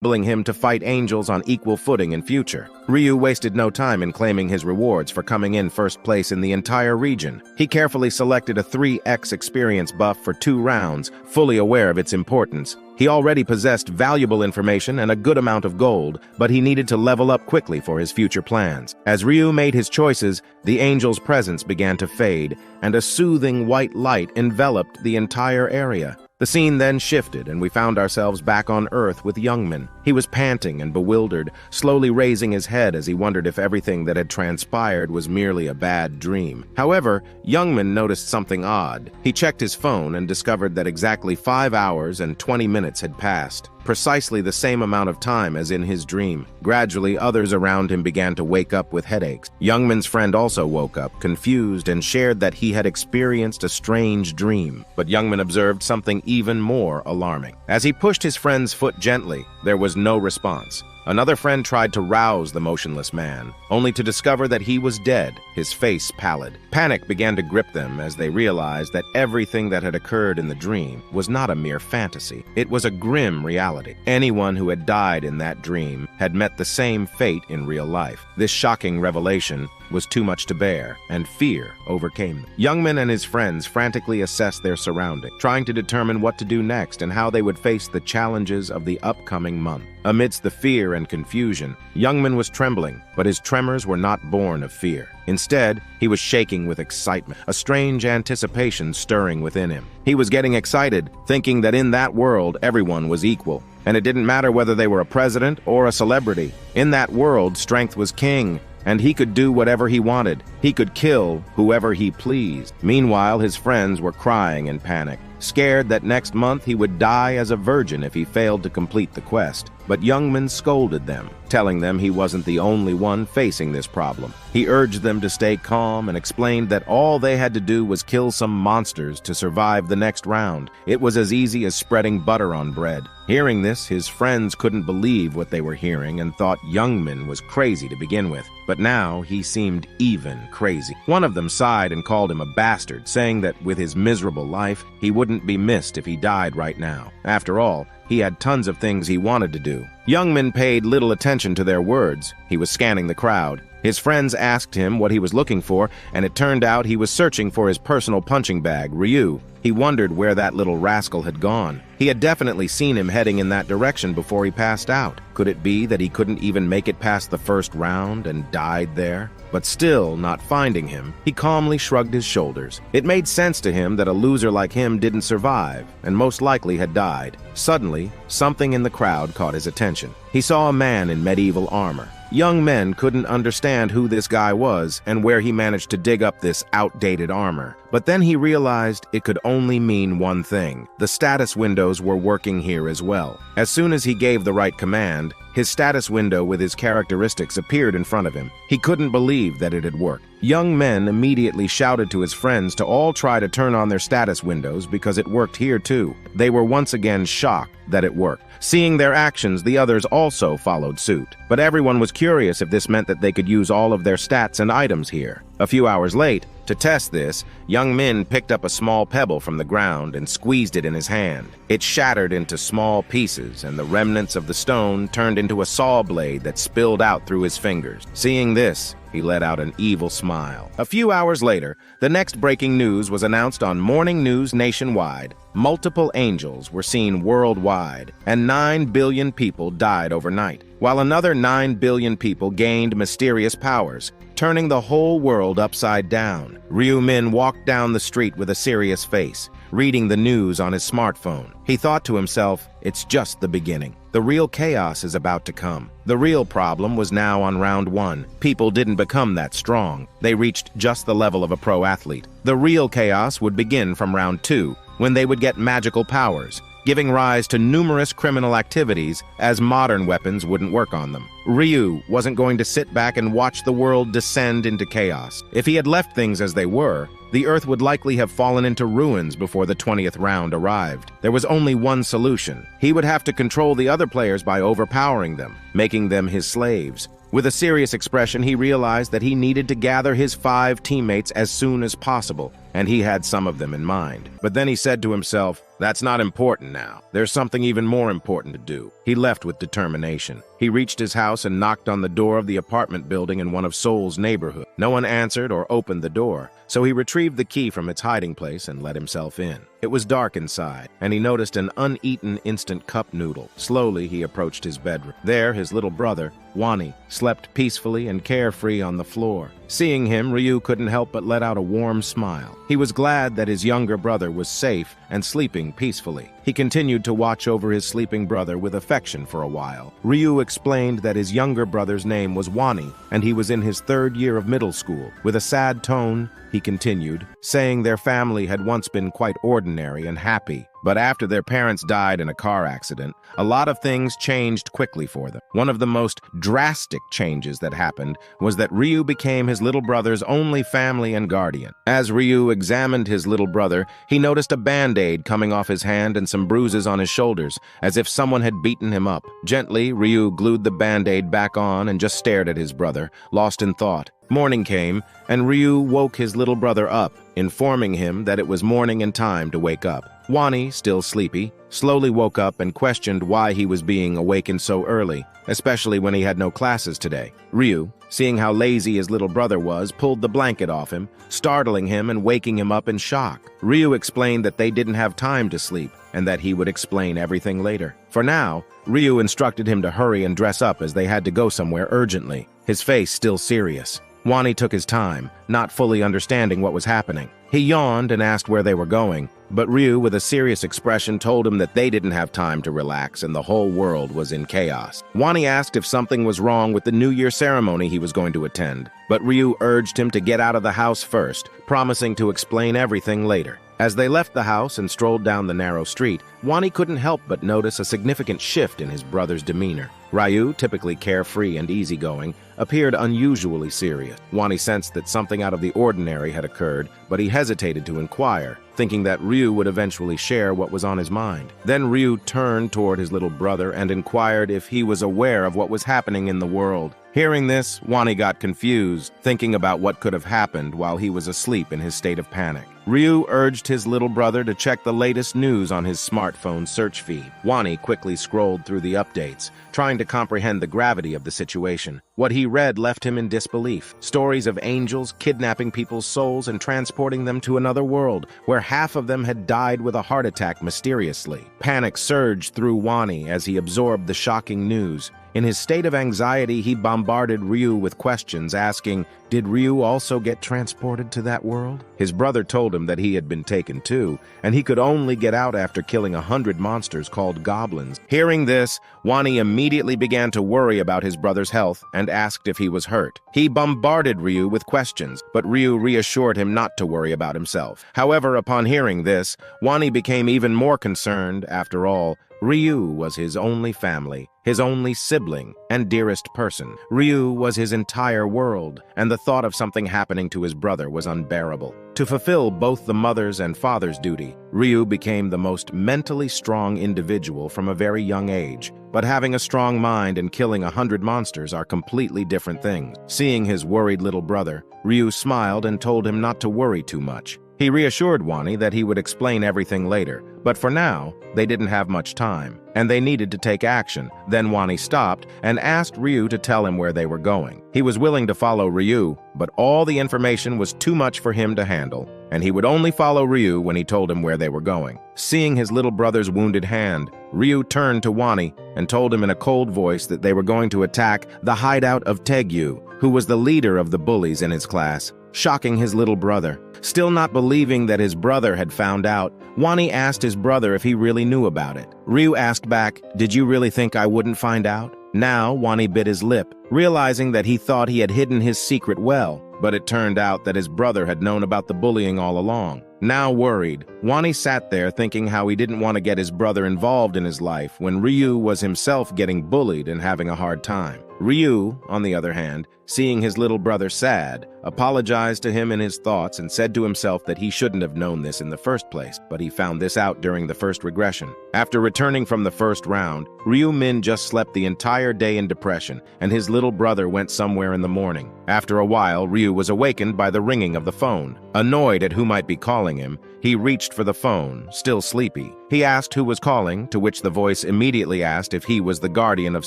enabling him to fight angels on equal footing in future. Ryu wasted no time in claiming his rewards for coming in first place in the entire region. He carefully selected a 3x experience buff for 2 rounds, fully aware of its importance. He already possessed valuable information and a good amount of gold, but he needed to level up quickly for his future plans. As Ryu made his choices, the angel's presence began to fade, and a soothing white light enveloped the entire area. The scene then shifted, and we found ourselves back on Earth with Youngman. He was panting and bewildered, slowly raising his head as he wondered if everything that had transpired was merely a bad dream. However, Youngman noticed something odd. He checked his phone and discovered that exactly 5 hours and 20 minutes had passed, precisely the same amount of time as in his dream. Gradually, others around him began to wake up with headaches. Youngman's friend also woke up, confused, and shared that he had experienced a strange dream. But Youngman observed something even more alarming. As he pushed his friend's foot gently, there was no response. Another friend tried to rouse the motionless man, only to discover that he was dead, his face pallid. Panic began to grip them as they realized that everything that had occurred in the dream was not a mere fantasy. It was a grim reality. Anyone who had died in that dream had met the same fate in real life. This shocking revelation was too much to bear, and fear overcame them. Youngman and his friends frantically assessed their surroundings, trying to determine what to do next and how they would face the challenges of the upcoming month. Amidst the fear and confusion, Youngman was trembling, but his tremors were not born of fear. Instead, he was shaking with excitement, a strange anticipation stirring within him. He was getting excited, thinking that in that world everyone was equal, and it didn't matter whether they were a president or a celebrity. In that world, strength was king, and he could do whatever he wanted. He could kill whoever he pleased. Meanwhile, his friends were crying in panic, scared that next month he would die as a virgin if he failed to complete the quest. But Youngman scolded them, telling them he wasn't the only one facing this problem. He urged them to stay calm and explained that all they had to do was kill some monsters to survive the next round. It was as easy as spreading butter on bread. Hearing this, his friends couldn't believe what they were hearing and thought Youngman was crazy to begin with. But now he seemed even crazy. One of them sighed and called him a bastard, saying that with his miserable life, he wouldn't be missed if he died right now. After all, he had tons of things he wanted to do. Youngman paid little attention to their words. He was scanning the crowd. His friends asked him what he was looking for, and it turned out he was searching for his personal punching bag, Ryu. He wondered where that little rascal had gone. He had definitely seen him heading in that direction before he passed out. Could it be that he couldn't even make it past the first round and died there? But still, not finding him, he calmly shrugged his shoulders. It made sense to him that a loser like him didn't survive, and most likely had died. Suddenly, something in the crowd caught his attention. He saw a man in medieval armor. Young men couldn't understand who this guy was and where he managed to dig up this outdated armor. But then he realized it could only mean one thing. The status windows were working here as well. As soon as he gave the right command, his status window with his characteristics appeared in front of him. He couldn't believe that it had worked. Young men immediately shouted to his friends to all try to turn on their status windows because it worked here too. They were once again shocked that it worked. Seeing their actions, the others also followed suit. But everyone was curious if this meant that they could use all of their stats and items here. A few hours late, to test this, Young Min picked up a small pebble from the ground and squeezed it in his hand. It shattered into small pieces, and the remnants of the stone turned into a saw blade that spilled out through his fingers. Seeing this, he let out an evil smile. A few hours later, the next breaking news was announced on morning news nationwide. Multiple angels were seen worldwide, and 9 billion people died overnight, while another 9 billion people gained mysterious powers, turning the whole world upside down. Ryu Min walked down the street with a serious face, reading the news on his smartphone. He thought to himself, it's just the beginning. The real chaos is about to come. The real problem was now on round 1. People didn't become that strong. They reached just the level of a pro athlete. The real chaos would begin from round 2, when they would get magical powers, giving rise to numerous criminal activities as modern weapons wouldn't work on them. Ryu wasn't going to sit back and watch the world descend into chaos. If he had left things as they were, the Earth would likely have fallen into ruins before the 20th round arrived. There was only one solution. He would have to control the other players by overpowering them, making them his slaves. With a serious expression, he realized that he needed to gather his 5 teammates as soon as possible, and he had some of them in mind. But then he said to himself, that's not important now. There's something even more important to do. He left with determination. He reached his house and knocked on the door of the apartment building in one of Seoul's neighborhoods. No one answered or opened the door, so he retrieved the key from its hiding place and let himself in. It was dark inside, and he noticed an uneaten instant cup noodle. Slowly, he approached his bedroom. There, his little brother, Wani, slept peacefully and carefree on the floor. Seeing him, Ryu couldn't help but let out a warm smile. He was glad that his younger brother was safe and sleeping peacefully. He continued to watch over his sleeping brother with affection for a while. Ryu explained that his younger brother's name was Wani, and he was in his 3rd year of middle school. With a sad tone, he continued, saying their family had once been quite ordinary and happy. But after their parents died in a car accident, a lot of things changed quickly for them. One of the most drastic changes that happened was that Ryu became his little brother's only family and guardian. As Ryu examined his little brother, he noticed a band-aid coming off his hand and some bruises on his shoulders, as if someone had beaten him up. Gently, Ryu glued the band-aid back on and just stared at his brother, lost in thought. Morning came, and Ryu woke his little brother up, informing him that it was morning and time to wake up. Wani, still sleepy, slowly woke up and questioned why he was being awakened so early, especially when he had no classes today. Ryu, seeing how lazy his little brother was, pulled the blanket off him, startling him and waking him up in shock. Ryu explained that they didn't have time to sleep, and that he would explain everything later. For now, Ryu instructed him to hurry and dress up as they had to go somewhere urgently, his face still serious. Wani took his time, not fully understanding what was happening. He yawned and asked where they were going, but Ryu, with a serious expression, told him that they didn't have time to relax and the whole world was in chaos. Wani asked if something was wrong with the New Year ceremony he was going to attend, but Ryu urged him to get out of the house first, promising to explain everything later. As they left the house and strolled down the narrow street, Wani couldn't help but notice a significant shift in his brother's demeanor. Ryu, typically carefree and easygoing, appeared unusually serious. Wani sensed that something out of the ordinary had occurred, but he hesitated to inquire, thinking that Ryu would eventually share what was on his mind. Then Ryu turned toward his little brother and inquired if he was aware of what was happening in the world. Hearing this, Wani got confused, thinking about what could have happened while he was asleep in his state of panic. Ryu urged his little brother to check the latest news on his smartphone search feed. Wani quickly scrolled through the updates, trying to comprehend the gravity of the situation. What he read left him in disbelief. Stories of angels kidnapping people's souls and transporting them to another world, where half of them had died with a heart attack mysteriously. Panic surged through Wani as he absorbed the shocking news. In his state of anxiety, he bombarded Ryu with questions, asking, did Ryu also get transported to that world? His brother told him that he had been taken too, and he could only get out after killing 100 monsters called goblins. Hearing this, Wani immediately began to worry about his brother's health and asked if he was hurt. He bombarded Ryu with questions, but Ryu reassured him not to worry about himself. However, upon hearing this, Wani became even more concerned. After all, Ryu was his only family, his only sibling, and dearest person. Ryu was his entire world, and the thought of something happening to his brother was unbearable. To fulfill both the mother's and father's duty, Ryu became the most mentally strong individual from a very young age. But having a strong mind and killing 100 monsters are completely different things. Seeing his worried little brother, Ryu smiled and told him not to worry too much. He reassured Wani that he would explain everything later, but for now, they didn't have much time, and they needed to take action. Then Wani stopped and asked Ryu to tell him where they were going. He was willing to follow Ryu, but all the information was too much for him to handle, and he would only follow Ryu when he told him where they were going. Seeing his little brother's wounded hand, Ryu turned to Wani and told him in a cold voice that they were going to attack the hideout of Taegyu, who was the leader of the bullies in his class, shocking his little brother. Still not believing that his brother had found out, Wani asked his brother if he really knew about it. Ryu asked back, did you really think I wouldn't find out? Now, Wani bit his lip, realizing that he thought he had hidden his secret well, but it turned out that his brother had known about the bullying all along. Now worried, Wani sat there thinking how he didn't want to get his brother involved in his life when Ryu was himself getting bullied and having a hard time. Ryu, on the other hand, seeing his little brother sad, apologized to him in his thoughts and said to himself that he shouldn't have known this in the first place, but he found this out during the first regression. After returning from the first round, Ryu Min just slept the entire day in depression, and his little brother went somewhere in the morning. After a while, Ryu was awakened by the ringing of the phone. Annoyed at who might be calling him, he reached for the phone, still sleepy. He asked who was calling, to which the voice immediately asked if he was the guardian of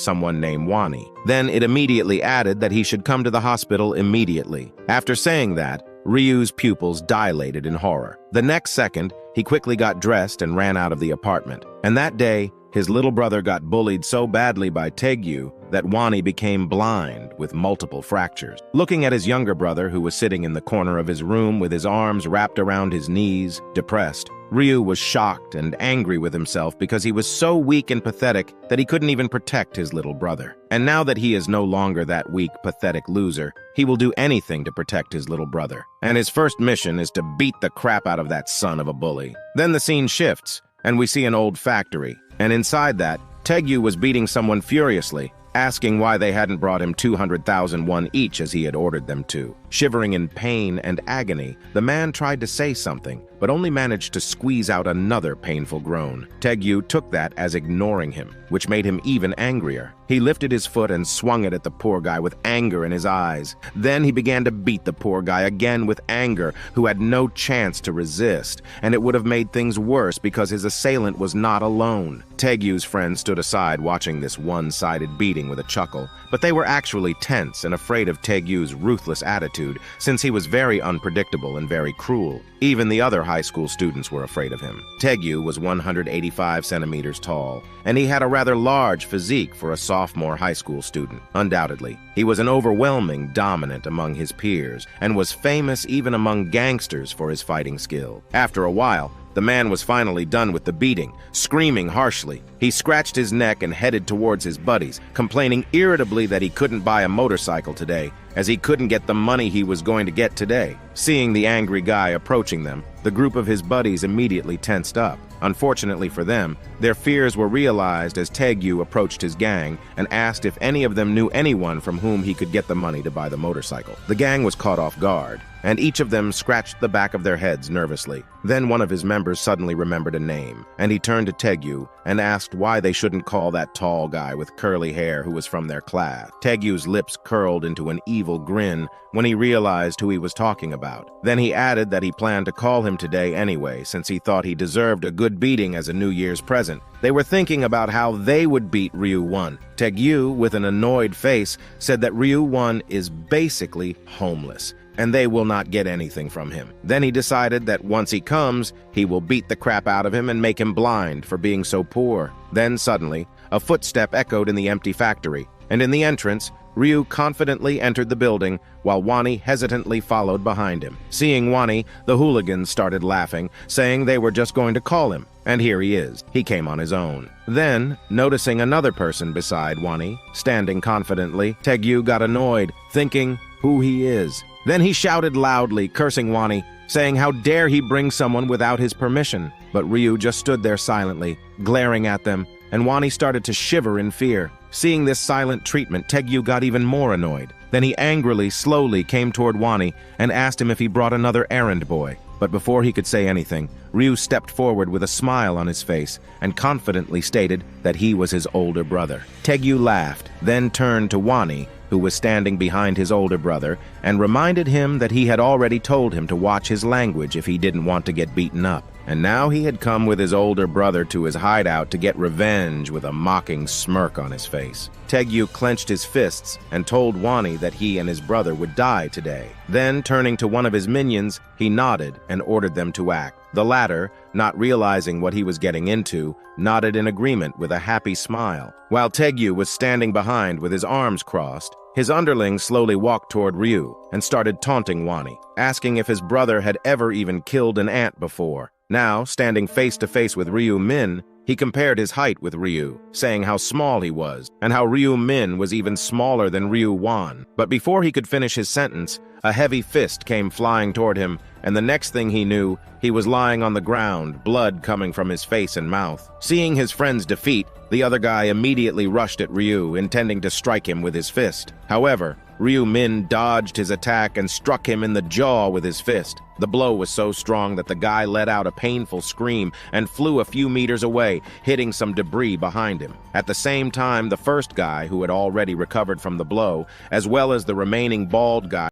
someone named Wani. Then it immediately added that he should come to the hospital immediately. After saying that, Ryu's pupils dilated in horror. The next second, he quickly got dressed and ran out of the apartment. And that day, his little brother got bullied so badly by Taegyu that Wani became blind with multiple fractures. Looking at his younger brother, who was sitting in the corner of his room with his arms wrapped around his knees, depressed, Ryu was shocked and angry with himself because he was so weak and pathetic that he couldn't even protect his little brother. And now that he is no longer that weak, pathetic loser, he will do anything to protect his little brother. And his first mission is to beat the crap out of that son of a bully. Then the scene shifts, and we see an old factory. And inside that, Taegyu was beating someone furiously, asking why they hadn't brought him 200,000 won each as he had ordered them to. Shivering in pain and agony, the man tried to say something, but only managed to squeeze out another painful groan. Taegyu took that as ignoring him, which made him even angrier. He lifted his foot and swung it at the poor guy with anger in his eyes. Then he began to beat the poor guy again with anger, who had no chance to resist, and it would have made things worse because his assailant was not alone. Taegyu's friends stood aside watching this one-sided beating with a chuckle, but they were actually tense and afraid of Taegyu's ruthless attitude, since he was very unpredictable and very cruel. Even the other high school students were afraid of him. Taegyu was 185 centimeters tall, and he had a rather large physique for a sophomore high school student. Undoubtedly, he was an overwhelming dominant among his peers, and was famous even among gangsters for his fighting skill. After a while, the man was finally done with the beating, screaming harshly. He scratched his neck and headed towards his buddies, complaining irritably that he couldn't buy a motorcycle today, as he couldn't get the money he was going to get today. Seeing the angry guy approaching them, the group of his buddies immediately tensed up. Unfortunately for them, their fears were realized as Taegyu approached his gang and asked if any of them knew anyone from whom he could get the money to buy the motorcycle. The gang was caught off guard, and each of them scratched the back of their heads nervously. Then one of his members suddenly remembered a name, and he turned to Taegyu and asked why they shouldn't call that tall guy with curly hair who was from their class. Taegyu's lips curled into an evil grin when he realized who he was talking about. Then he added that he planned to call him today anyway, since he thought he deserved a good beating as a New Year's present. They were thinking about how they would beat Ryu 1. Taegyu, with an annoyed face, said that Ryu 1 is basically homeless, and they will not get anything from him. Then he decided that once he comes, he will beat the crap out of him and make him blind for being so poor. Then suddenly, a footstep echoed in the empty factory, and in the entrance, Ryu confidently entered the building, while Wani hesitantly followed behind him. Seeing Wani, the hooligans started laughing, saying they were just going to call him. And here he is. He came on his own. Then, noticing another person beside Wani, standing confidently, Taegyu got annoyed, thinking who he is. Then he shouted loudly, cursing Wani, saying how dare he bring someone without his permission. But Ryu just stood there silently, glaring at them, and Wani started to shiver in fear. Seeing this silent treatment, Taegyu got even more annoyed. Then he angrily, slowly came toward Wani and asked him if he brought another errand boy. But before he could say anything, Ryu stepped forward with a smile on his face and confidently stated that he was his older brother. Taegyu laughed, then turned to Wani, who was standing behind his older brother, and reminded him that he had already told him to watch his language if he didn't want to get beaten up. And now he had come with his older brother to his hideout to get revenge with a mocking smirk on his face. Taegyu clenched his fists and told Wani that he and his brother would die today. Then, turning to one of his minions, he nodded and ordered them to act. The latter, not realizing what he was getting into, nodded in agreement with a happy smile. While Taegyu was standing behind with his arms crossed, his underlings slowly walked toward Ryu and started taunting Wani, asking if his brother had ever even killed an ant before. Now, standing face to face with Ryu Min, he compared his height with Ryu, saying how small he was, and how Ryu Min was even smaller than Ryu Wan. But before he could finish his sentence, a heavy fist came flying toward him, and the next thing he knew, he was lying on the ground, blood coming from his face and mouth. Seeing his friend's defeat, the other guy immediately rushed at Ryu, intending to strike him with his fist. However, Ryu Min dodged his attack and struck him in the jaw with his fist. The blow was so strong that the guy let out a painful scream and flew a few meters away, hitting some debris behind him. At the same time, the first guy, who had already recovered from the blow, as well as the remaining bald guy,